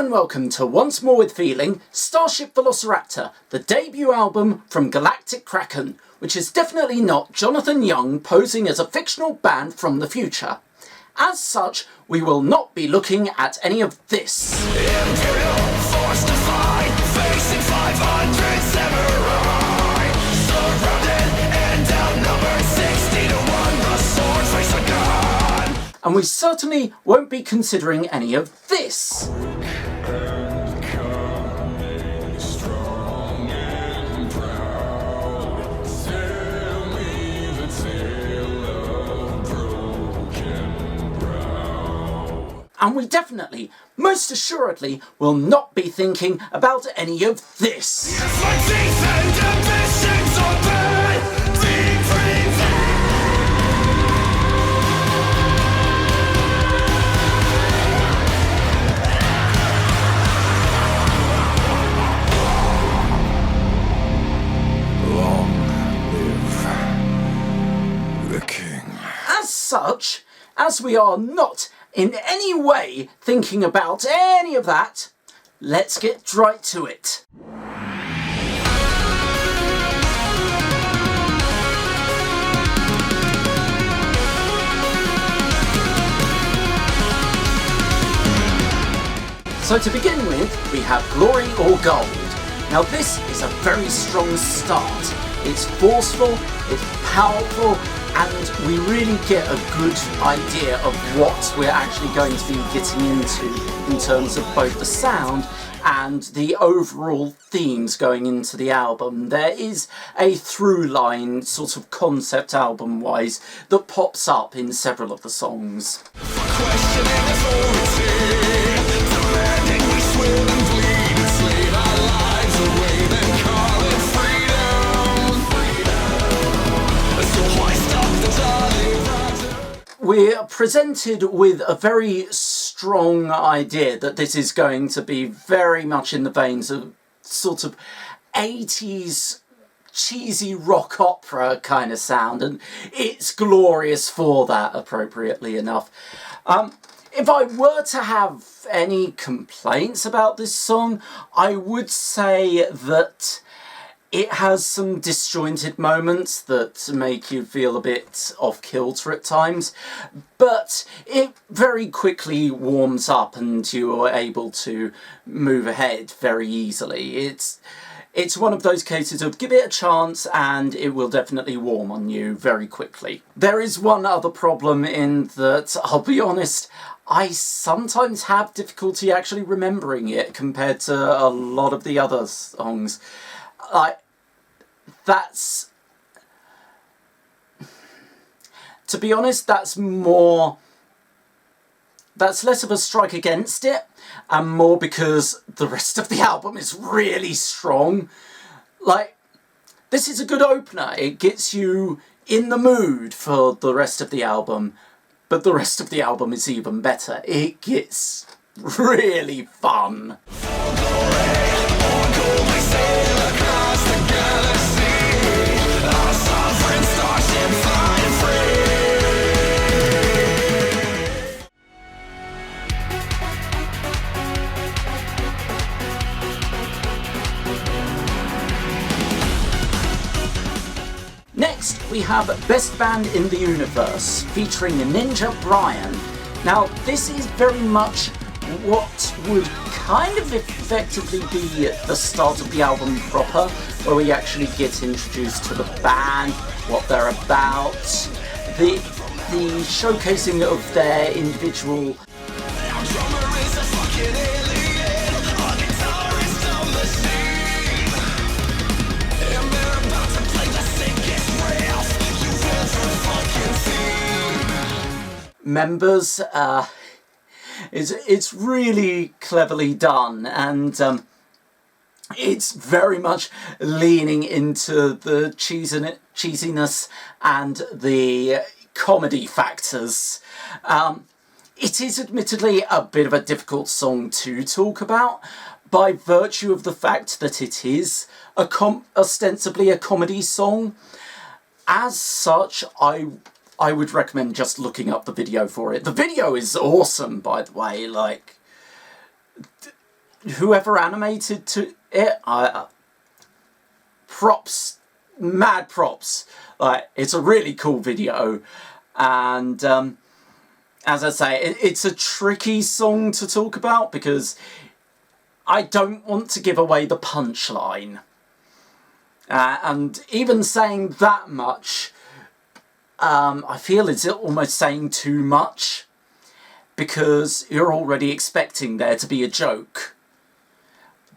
and welcome to Once More With Feeling, Starship Velociraptor, the debut album from Galactikraken, which is definitely not Jonathan Young posing as a fictional band from the future. As such, we will not be looking at any of this. Imperial force to fight, facing 500 samurai, surrounded and outnumbered 60 to 1, the sword face a gun. And we certainly won't be considering any of this. And we definitely, most assuredly, will not be thinking about any of this. Yes, my teeth and ambitions are bad, being Long live the king. As such, as we are not in any way thinking about any of that, let's get right to it. So to begin with, we have Glory or Gold. Now this is a very strong start. It's forceful, it's powerful, and we really get a good idea of what we're actually going to be getting into in terms of both the sound and the overall themes going into the album. There is a through line, sort of concept album-wise, that pops up in several of the songs. Questioning authority, demanding we swim and bleed and slave our lives away, then call it freedom. So why stop the darling project? We're presented with a very strong idea that this is going to be very much in the veins of sort of 80s cheesy rock opera kind of sound, and it's glorious for that, appropriately enough. If I were to have any complaints about this song, I would say that it has some disjointed moments that make you feel a bit off-kilter at times, but it very quickly warms up and you are able to move ahead very easily. It's one of those cases of give it a chance and it will definitely warm on you very quickly. There is one other problem in that, I'll be honest, I sometimes have difficulty actually remembering it compared to a lot of the other songs. To be honest, that's less of a strike against it, and more because the rest of the album is really strong. Like, this is a good opener. It gets you in the mood for the rest of the album, but the rest of the album is even better. It gets really fun. Next, we have Best Band in the Universe, featuring Ninja Brian. Now, this is very much what would kind of effectively be the start of the album proper, where we actually get introduced to the band, what they're about, the showcasing of their individual members. It's really cleverly done, and it's very much leaning into the cheesiness and the comedy factors. It is admittedly a bit of a difficult song to talk about, by virtue of the fact that it is ostensibly a comedy song. As such, I would recommend just looking up the video for it. The video is awesome, by the way. Like, whoever animated to it, props, mad props. Like, it's a really cool video, and as I say, it's a tricky song to talk about because I don't want to give away the punchline. And even saying that much, I feel it's almost saying too much, because you're already expecting there to be a joke.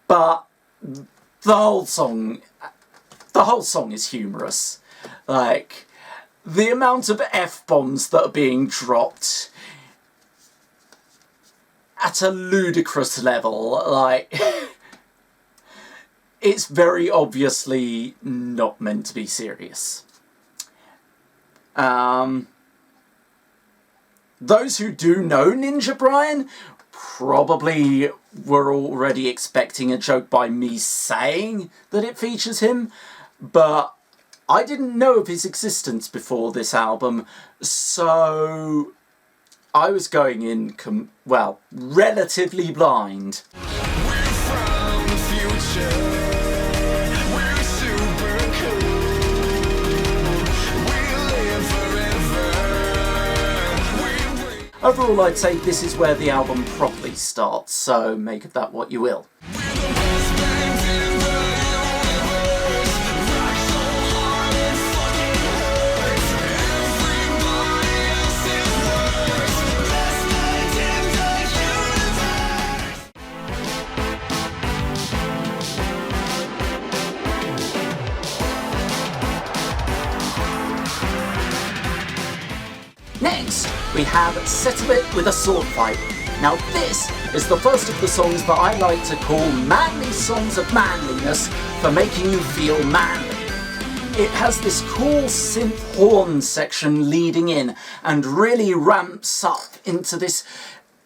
But the whole song is humorous. Like, the amount of F-bombs that are being dropped at a ludicrous level, like, it's very obviously not meant to be serious. Those who do know Ninja Brian probably were already expecting a joke by me saying that it features him, but I didn't know of his existence before this album, so I was going in, relatively blind. We're from the future. We're super cool. We live forever. Overall, I'd say this is where the album properly starts, so make of that what you will. We're the best bands in the universe. Rock so hard it fucking hurts. Everybody else is worse. Best bands in the universe. Next, we have Settle It with a Swordfight. Now this is the first of the songs that I like to call manly songs of manliness for making you feel manly. It has this cool synth horn section leading in and really ramps up into this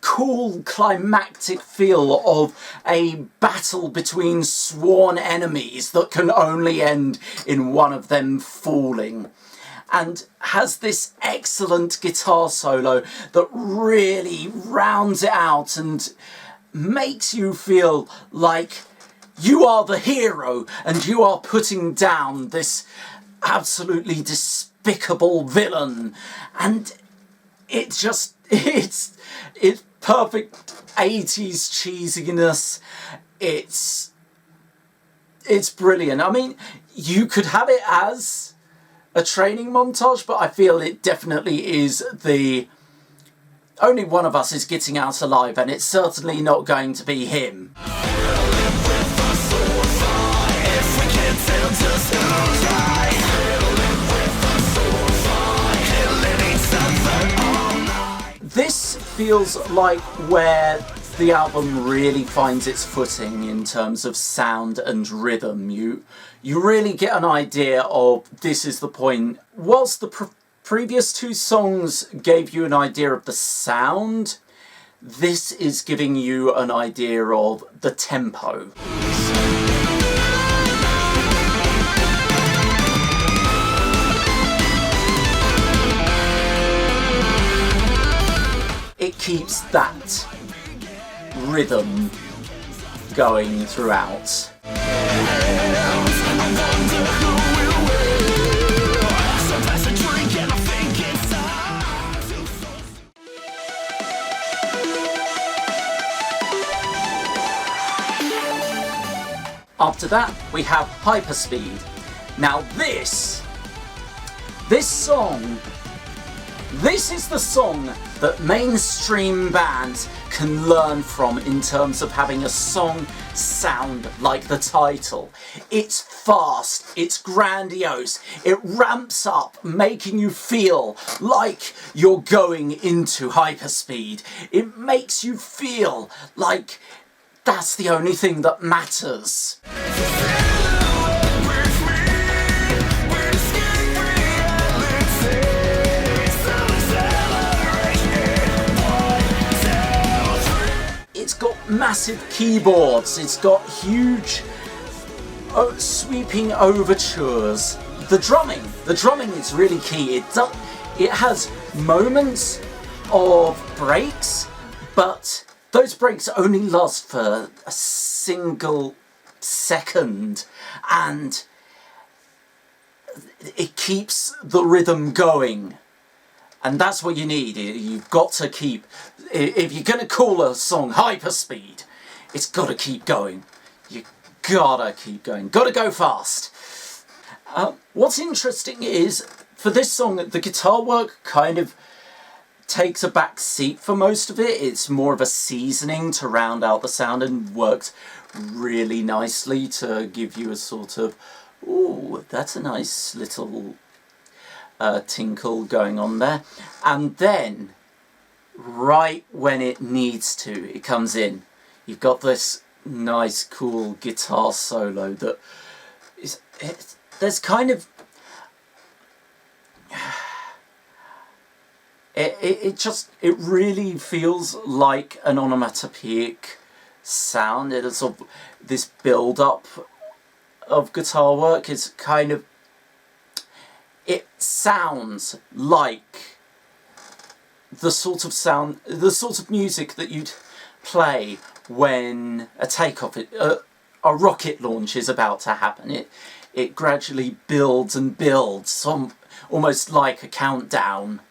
cool climactic feel of a battle between sworn enemies that can only end in one of them falling. And has this excellent guitar solo that really rounds it out and makes you feel like you are the hero and you are putting down this absolutely despicable villain. And it just, it's perfect 80s cheesiness. It's brilliant. I mean, you could have it as a training montage, but I feel it definitely is the only one of us is getting out alive, and it's certainly not going to be him. This feels like where the album really finds its footing in terms of sound and rhythm. You really get an idea of this is the point. Whilst the previous two songs gave you an idea of the sound, this is giving you an idea of the tempo. It keeps that rhythm going throughout. After that, we have Hyperspeed. Now this song, this is the song that mainstream bands can learn from in terms of having a song sound like the title. It's fast, it's grandiose, it ramps up, making you feel like you're going into hyperspeed. It makes you feel like that's the only thing that matters. It's got massive keyboards, it's got huge sweeping overtures. The drumming is really key. It has moments of breaks, but those breaks only last for a single second, and it keeps the rhythm going. And that's what you need. You've got to keep, if you're going to call a song hyperspeed, it's got to keep going. You gotta keep going. Gotta go fast. What's interesting is, for this song, the guitar work kind of takes a back seat for most of it. It's more of a seasoning to round out the sound and works really nicely to give you a sort of, ooh, that's a nice little tinkle going on there. And then, right when it needs to, it comes in. You've got this nice, cool guitar solo that is, there's kind of, it really feels like an onomatopoeic sound. It is sort of, this build-up of guitar work is kind of, it sounds like the sort of sound, the sort of music that you'd play when a takeoff, a rocket launch is about to happen. It gradually builds and builds, almost like a countdown.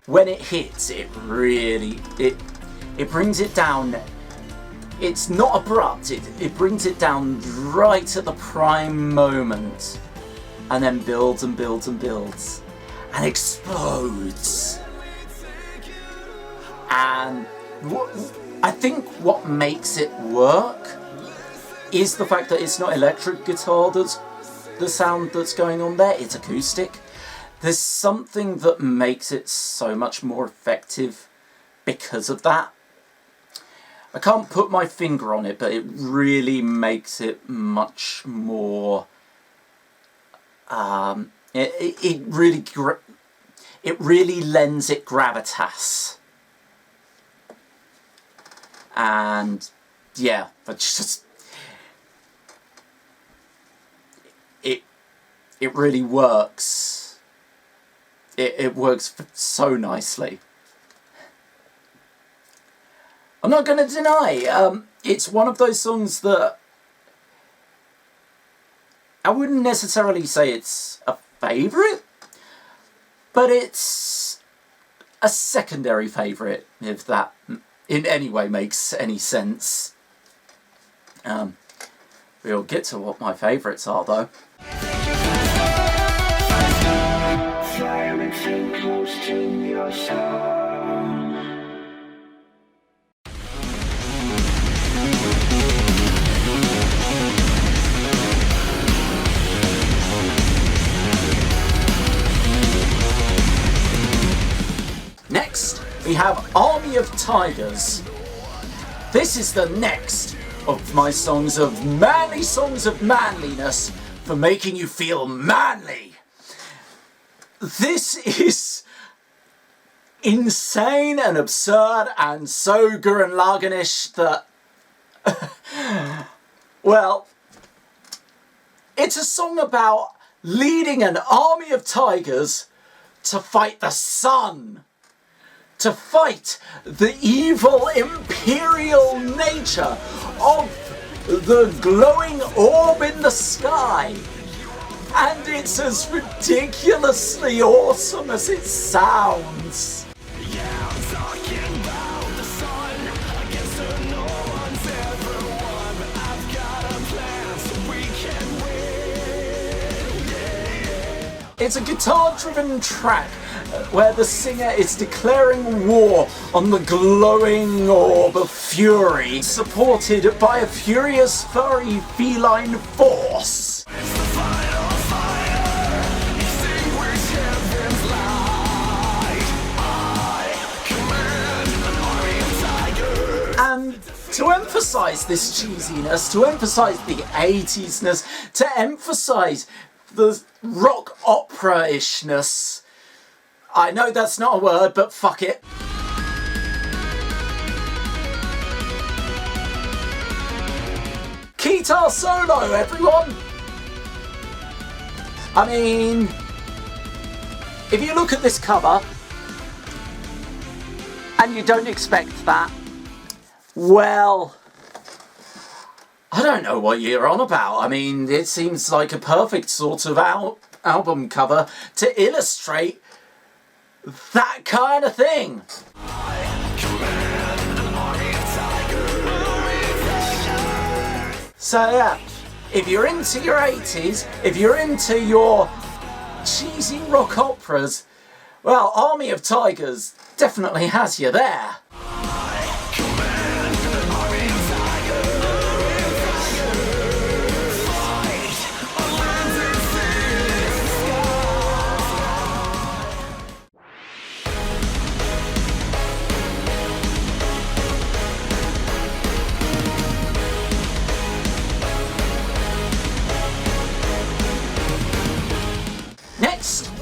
When it hits, it really, it brings it down. It's not abrupt, it brings it down right at the prime moment, and then builds and builds and builds, and explodes. And I think what makes it work is the fact that it's not electric guitar that's the sound that's going on there, it's acoustic. There's something that makes it so much more effective because of that. I can't put my finger on it, but it really makes it much more. It really lends it gravitas. And yeah, it's just it really works. It works so nicely. I'm not going to deny, it's one of those songs that I wouldn't necessarily say it's a favourite, but it's a secondary favourite, if that in any way makes any sense. We'll get to what my favourites are, though. Close to your soul. Next, we have Army of Tigers. This is the next of my songs of manliness for making you feel manly. This is insane and absurd and so Gurren Lagann-ish that, well, it's a song about leading an army of tigers to fight the sun, to fight the evil imperial nature of the glowing orb in the sky. And it's as ridiculously awesome as it sounds. Yeah, I'm talking about the sun against the norms, everyone. I've got a plan so we can win. Yeah. It's a guitar-driven track where the singer is declaring war on the glowing orb of fury, supported by a furious furry feline force. And to emphasise this cheesiness, to emphasise the 80s-ness, to emphasise the rock opera-ishness, I know that's not a word, but fuck it. Guitar solo, everyone! I mean, if you look at this cover and you don't expect that, well, I don't know what you're on about. I mean, it seems like a perfect sort of album cover to illustrate that kind of thing. So yeah, if you're into your 80s, if you're into your cheesy rock operas, well, Army of Tigers definitely has you there.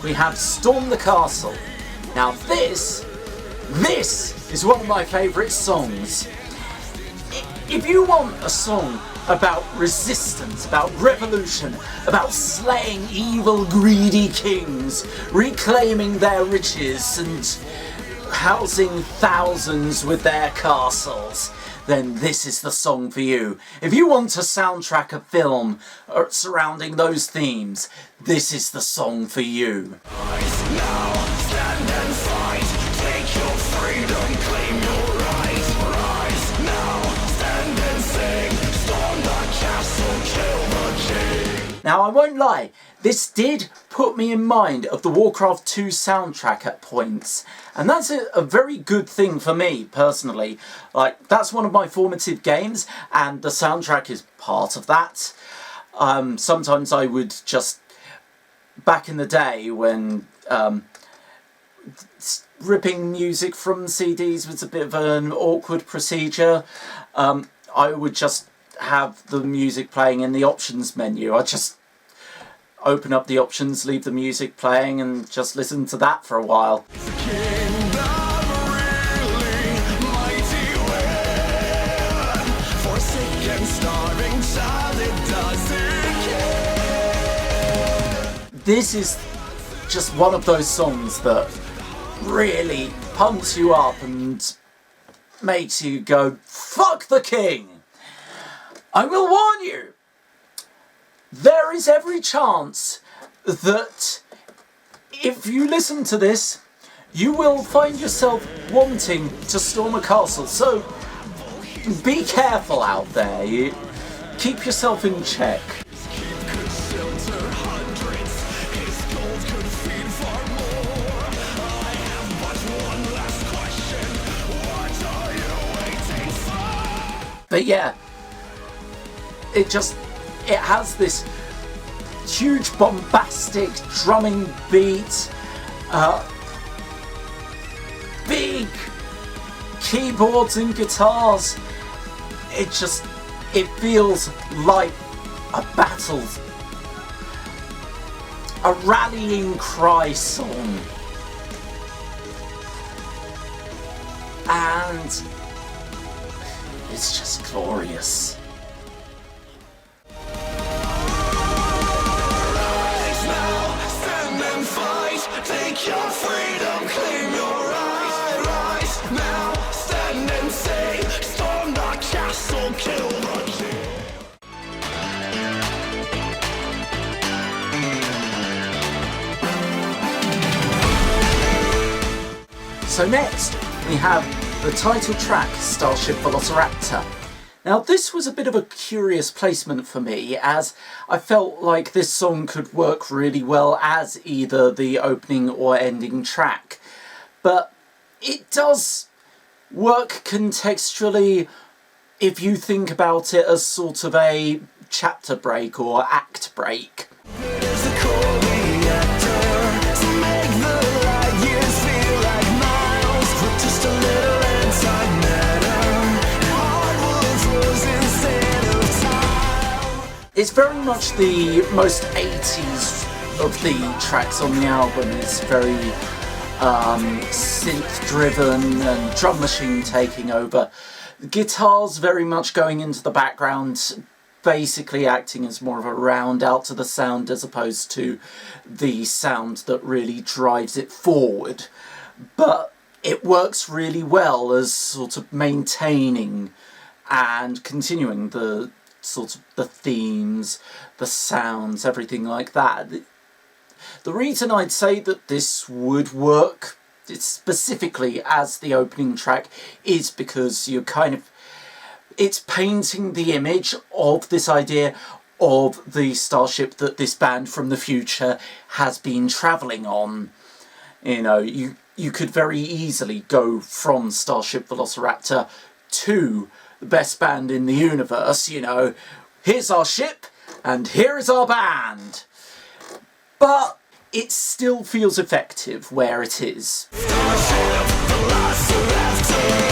We have Storm the Castle. Now this is one of my favourite songs. If you want a song about resistance, about revolution, about slaying evil greedy kings, reclaiming their riches and housing thousands with their castles, then this is the song for you. If you want to soundtrack a film surrounding those themes, this is the song for you. Rise now, stand and fight, take your freedom, claim your rights. Rise now, stand and sing, storm the castle, kill the king. Now I won't lie, this did put me in mind of the Warcraft 2 soundtrack at points, and that's a very good thing for me personally. Like, that's one of my formative games and the soundtrack is part of that. Sometimes I would just, back in the day when ripping music from CDs was a bit of an awkward procedure, I would just have the music playing in the options menu. I'd just open up the options, leave the music playing and just listen to that for a while. This is just one of those songs that really pumps you up and makes you go, fuck the king! I will warn you, there is every chance that if you listen to this, you will find yourself wanting to storm a castle. So be careful out there. You keep yourself in check. But yeah, it has this huge bombastic drumming beat, big keyboards and guitars. It feels like a battle, a rallying cry song. And it's just glorious. Take your freedom, claim your rights. Rise now, stand and say, storm the castle, kill the king. So next, we have the title track, Starship Velociraptor. Now this was a bit of a curious placement for me, as I felt like this song could work really well as either the opening or ending track. But it does work contextually if you think about it as sort of a chapter break or act break. It's very much the most 80s of the tracks on the album. It's very synth-driven and drum machine taking over. The guitars very much going into the background, basically acting as more of a round out to the sound as opposed to the sound that really drives it forward. But it works really well as sort of maintaining and continuing the sort of the themes, the sounds, everything like that. The reason I'd say that this would work specifically as the opening track is because it's painting the image of this idea of the starship that this band from the future has been travelling on. You know, you could very easily go from Starship Velociraptor to the best band in the universe, you know. Here's our ship, and here is our band. But it still feels effective where it is. Starship Velociraptor,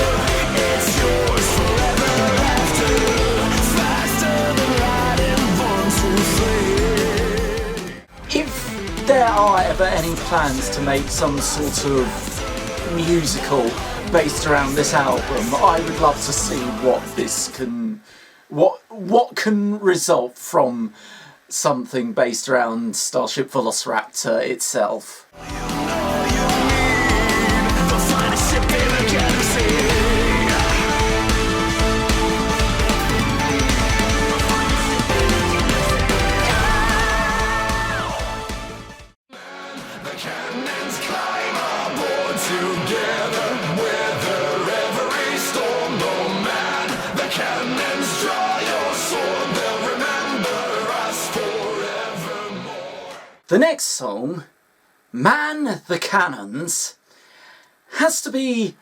it's yours forever after. Faster than lightning, 1, 2, 3. If there are ever any plans to make some sort of musical based around this album, I would love to see what can result from something based around Starship Velociraptor itself. You know you need the finest ship in the galaxy. The cannons climb aboard together, weather every storm, no man. The cannons draw your sword, they'll remember us forevermore. The next song, Man the Canons, has to be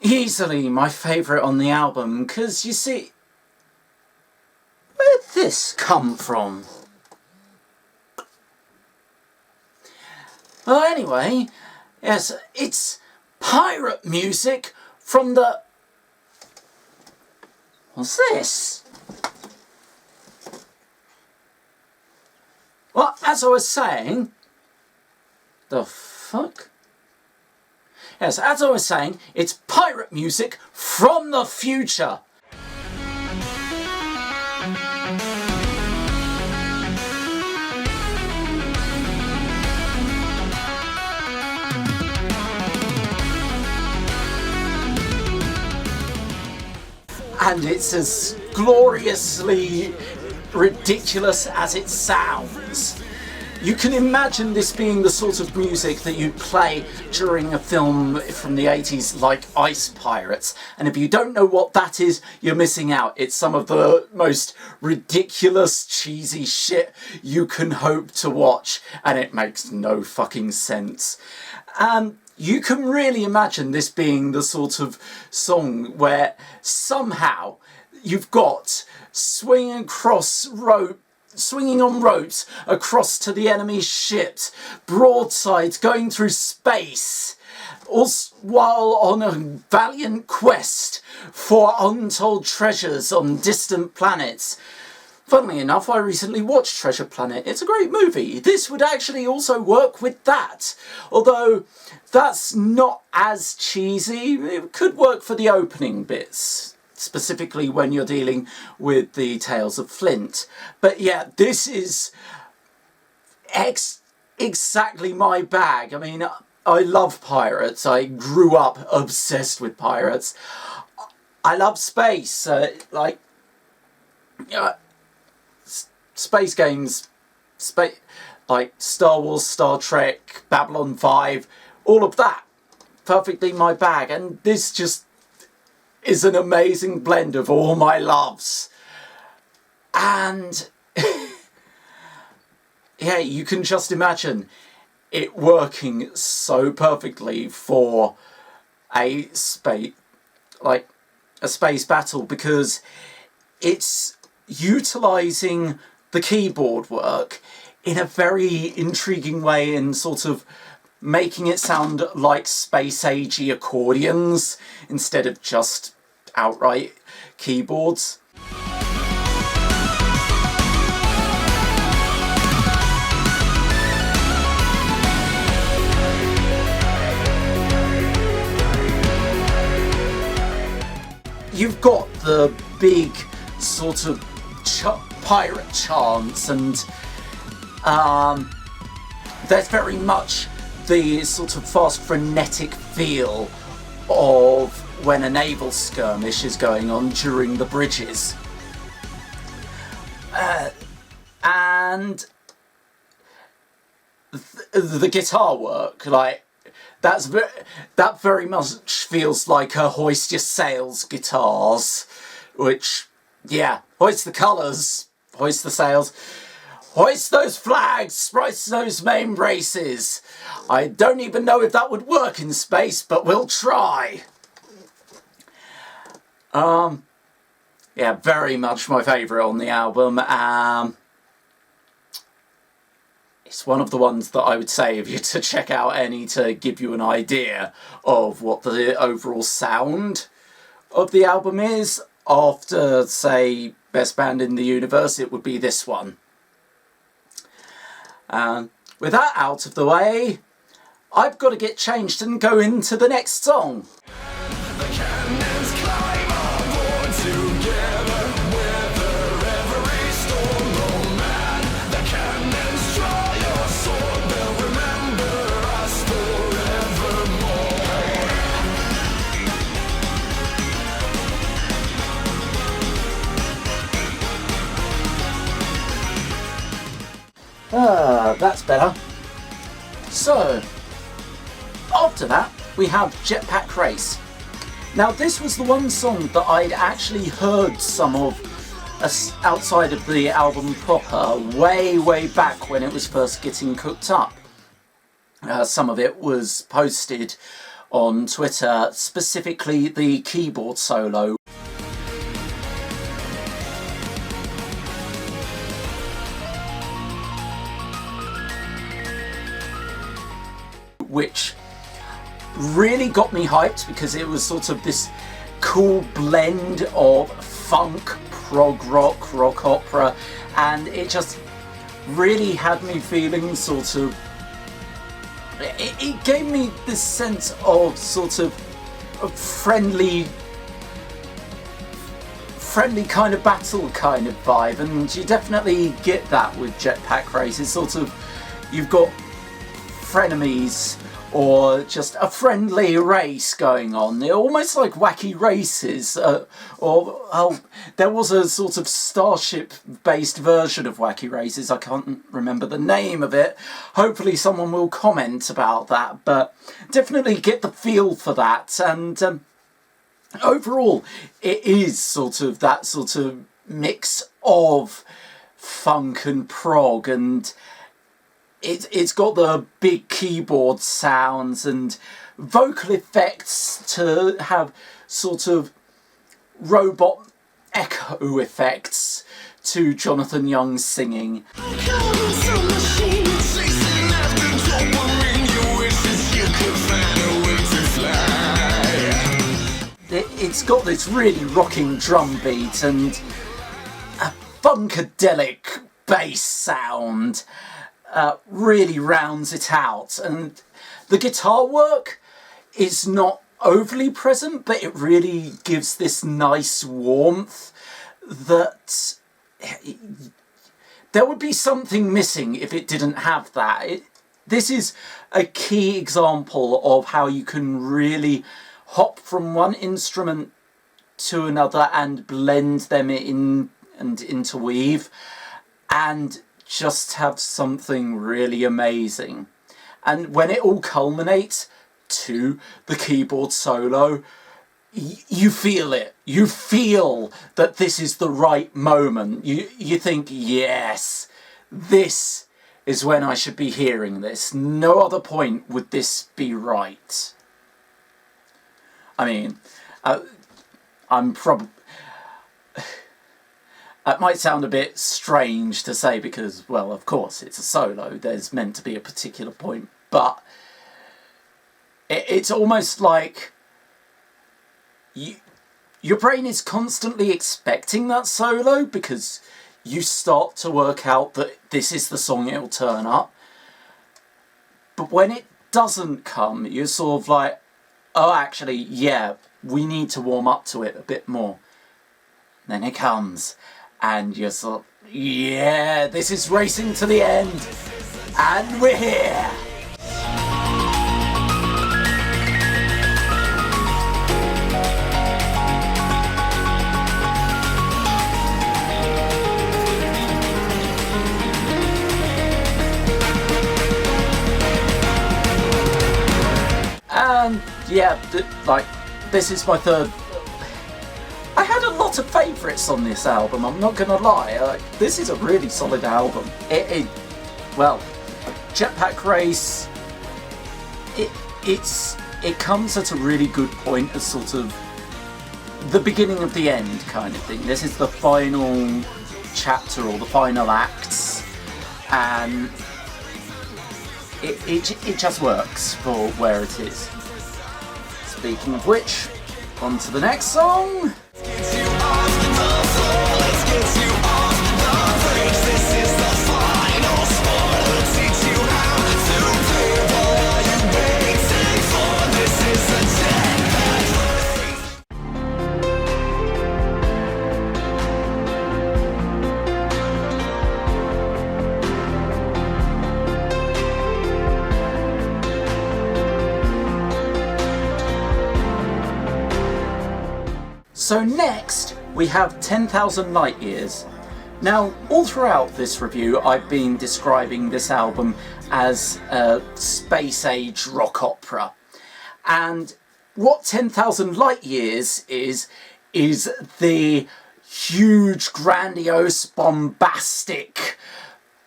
easily my favourite on the album, because you see, where'd this come from? Well, anyway, yes, it's pirate music from the... What's this? Well, as I was saying... The fuck? Yes, as I was saying, it's pirate music from the future. And it's as gloriously ridiculous as it sounds. You can imagine this being the sort of music that you'd play during a film from the 80s like Ice Pirates. And if you don't know what that is, you're missing out. It's some of the most ridiculous, cheesy shit you can hope to watch. And it makes no fucking sense. You can really imagine this being the sort of song where somehow you've got swinging on ropes across to the enemy's ships, broadsides going through space, while on a valiant quest for untold treasures on distant planets. Funnily enough, I recently watched Treasure Planet. It's a great movie. This would actually also work with that. Although, that's not as cheesy. It could work for the opening bits, specifically when you're dealing with the Tales of Flint. But yeah, this is exactly my bag. I mean, I love pirates. I grew up obsessed with pirates. I love space. Space games, like Star Wars, Star Trek, Babylon 5, all of that, perfectly my bag. And this just is an amazing blend of all my loves. And yeah, you can just imagine it working so perfectly for a space battle, because it's utilising the keyboard work in a very intriguing way and sort of making it sound like space-agey accordions instead of just outright keyboards. You've got the big sort of pirate chants, and there's very much the sort of fast, frenetic feel of when a naval skirmish is going on during the bridges. And the guitar work, like, that very much feels like a Hoist Your Sails guitars, which, yeah, hoist the colours, hoist the sails, hoist those flags, hoist those main braces. I don't even know if that would work in space, but we'll try. Yeah, very much my favourite on the album. It's one of the ones that I would say if you to check out any to give you an idea of what the overall sound of the album is. After, say, Best Band in the Universe, it would be this one. With that out of the way, I've got to get changed and go into the next song. The cannons climb aboard together, weather every storm, oh man. The cannons draw your sword, they'll remember us forevermore. That's better. So, after that, we have Jetpack Race. Now, this was the one song that I'd actually heard some of outside of the album proper, way back when it was first getting cooked up. Some of it was posted on Twitter, specifically the keyboard solo, which really got me hyped because it was sort of this cool blend of funk, prog rock, rock opera, and it just really had me feeling sort of... It gave me this sense of sort of a friendly kind of battle kind of vibe, and you definitely get that with Jetpack Race. It's sort of, you've got frenemies or just a friendly race going on. They're almost like Wacky Races, there was a sort of Starship-based version of Wacky Races. I can't remember the name of it. Hopefully someone will comment about that, but definitely get the feel for that. And overall, it is sort of that sort of mix of funk and prog, and it's got the big keyboard sounds and vocal effects to have sort of robot echo effects to Jonathan Young's singing. It's got this really rocking drum beat and a funkadelic bass sound. Really rounds it out, and the guitar work is not overly present, but it really gives this nice warmth that there would be something missing if it didn't have that. This is a key example of how you can really hop from one instrument to another and blend them in and interweave and just have something really amazing. And when it all culminates to the keyboard solo, you feel it. You feel that this is the right moment. You think, yes, this is when I should be hearing this. No other point would this be right. I mean, I'm probably... It might sound a bit strange to say because, well, of course, it's a solo. There's meant to be a particular point. But it's almost like your brain is constantly expecting that solo because you start to work out that this is the song it'll turn up. But when it doesn't come, you're sort of like, oh, actually, yeah, we need to warm up to it a bit more. Then it comes. and you're sort of, yeah, this is racing to the end, and we're here. And yeah, this is my third. I had a lot of favourites on this album, I'm not gonna lie. This is a really solid album. Well, Jetpack Race, it comes at a really good point as sort of the beginning of the end kind of thing. This is the final chapter or the final acts, and it just works for where it is. Speaking of which, on to the next song. So next, we have 10,000 Light Years. Now, all throughout this review, I've been describing this album as a space-age rock opera. And what 10,000 Light Years is the huge, grandiose, bombastic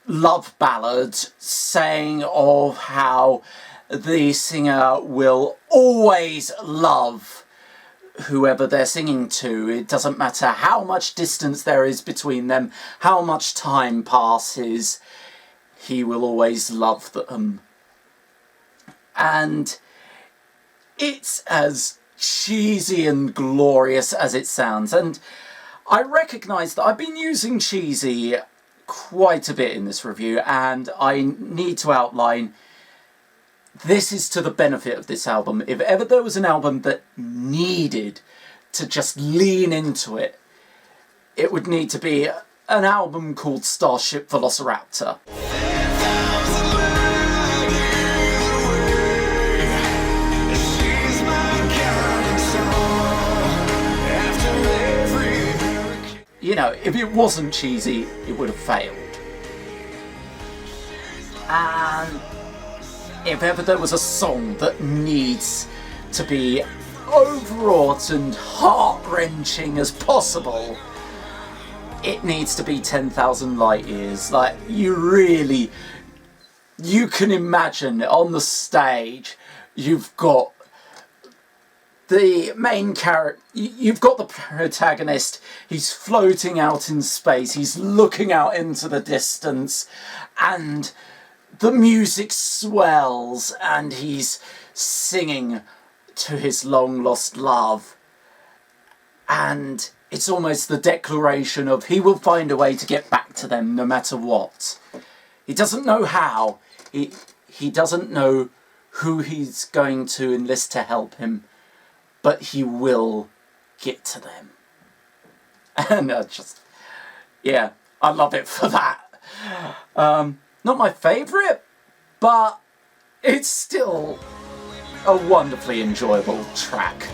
love ballad saying of how the singer will always love whoever they're singing to. It doesn't matter how much distance there is between them, how much time passes, he will always love them. And it's as cheesy and glorious as it sounds. And I recognise that I've been using cheesy quite a bit in this review, and I need to outline this is to the benefit of this album. If ever there was an album that needed to just lean into it, it would need to be an album called Starship Velociraptor. You know, if it wasn't cheesy, it would have failed. And if ever there was a song that needs to be overwrought and heart-wrenching as possible, it needs to be 10,000 Light Years. Like, you can imagine on the stage, you've got the main character, you've got the protagonist, he's floating out in space, he's looking out into the distance, and the music swells, and he's singing to his long-lost love. And it's almost the declaration of he will find a way to get back to them no matter what. He doesn't know how. He doesn't know who he's going to enlist to help him, but he will get to them. And yeah, I love it for that. Not my favourite, but it's still a wonderfully enjoyable track.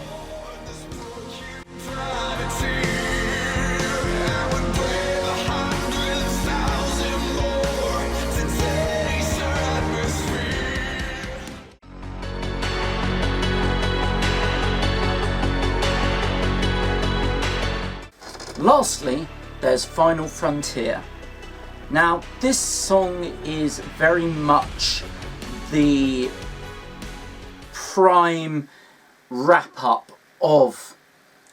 Lastly, there's Final Frontier. Now, this song is very much the prime wrap-up of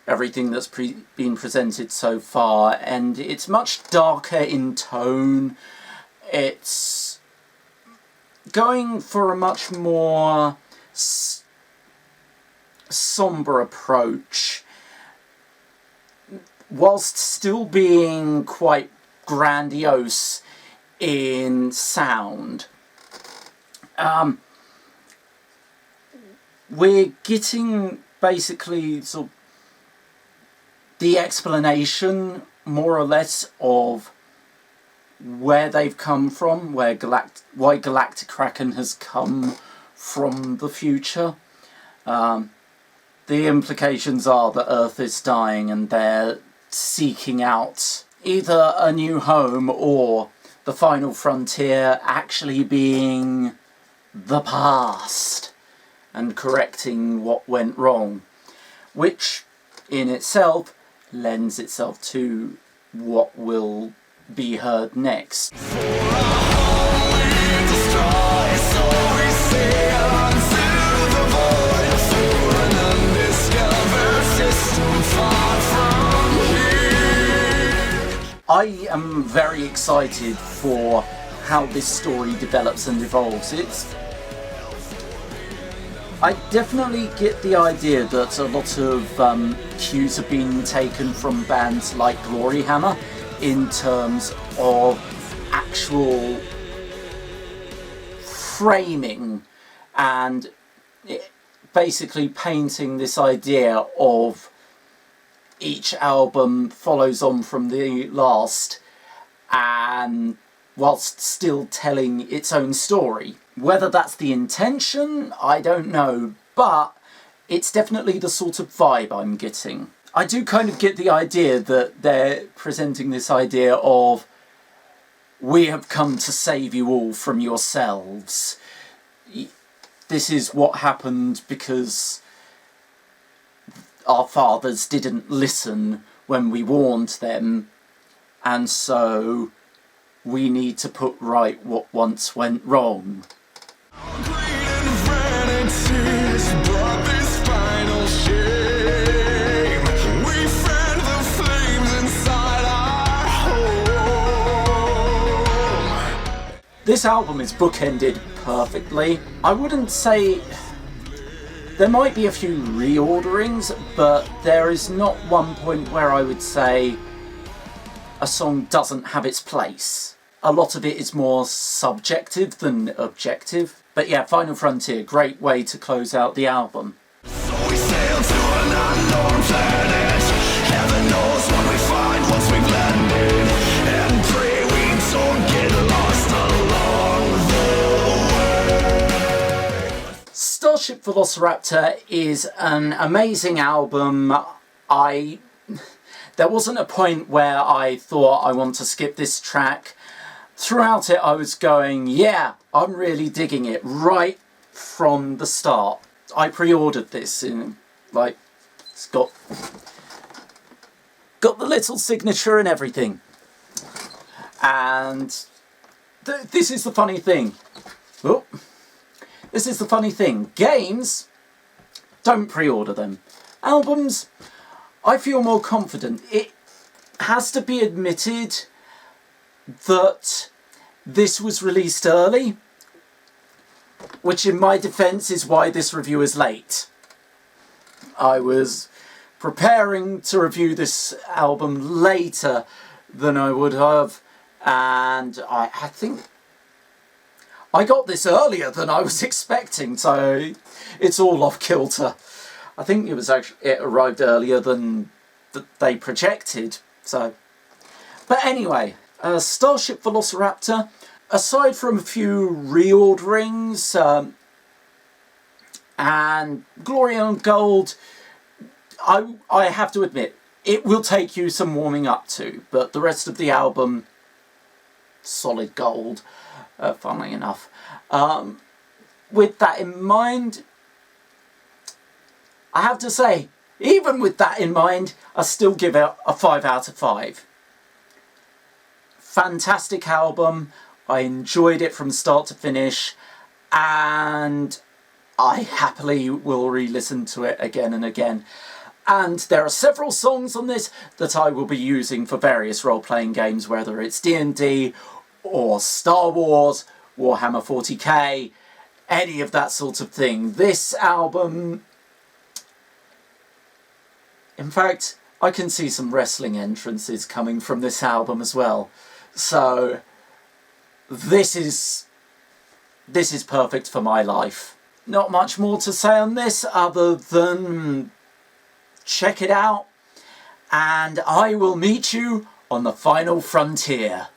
everything that's been presented so far, and it's much darker in tone. It's going for a much more sombre approach, whilst still being quite grandiose in sound. We're getting basically sort of the explanation more or less of where they've come from, why Galactikraken has come from the future. The implications are that Earth is dying and they're seeking out either a new home or the final frontier actually being the past and correcting what went wrong, which in itself lends itself to what will be heard next. I am very excited for how this story develops and evolves. I definitely get the idea that a lot of cues have been taken from bands like Gloryhammer in terms of actual framing and basically painting this idea of each album follows on from the last, and whilst still telling its own story. Whether that's the intention, I don't know, but it's definitely the sort of vibe I'm getting. I do kind of get the idea that they're presenting this idea of, we have come to save you all from yourselves. This is what happened because our fathers didn't listen when we warned them, and so we need to put right what once went wrong. This album is bookended perfectly. I wouldn't say... There might be a few reorderings, but there is not one point where I would say a song doesn't have its place. A lot of it is more subjective than objective. But yeah, Final Frontier, great way to close out the album. So we sail to an unknown planet. Heaven knows what we find once we've landed. And pray we don't get lost along the way. Starship Velociraptor is an amazing album. There wasn't a point where I thought I want to skip this track. Throughout it I was going, yeah, I'm really digging it right from the start. I pre-ordered this in, like, it's got the little signature and everything. And this is the funny thing. Oh, this is the funny thing. Games, don't pre-order them. Albums, I feel more confident. It has to be admitted that this was released early, which in my defence is why this review is late. I was preparing to review this album later than I would have, and I think I got this earlier than I was expecting, so it's all off kilter. I think it arrived earlier than they projected, so... But anyway, Starship Velociraptor, aside from a few reorderings and Glory and Gold, I have to admit, it will take you some warming up to, but the rest of the album, solid gold, funnily enough. With that in mind, I have to say, even with that in mind, I still give it a 5 out of 5. Fantastic album. I enjoyed it from start to finish, and I happily will re-listen to it again and again. And there are several songs on this that I will be using for various role-playing games, whether it's D&D or Star Wars, Warhammer 40k, any of that sort of thing. This album... In fact, I can see some wrestling entrances coming from this album as well. So, this is perfect for my life. Not much more to say on this other than check it out, and I will meet you on the final frontier.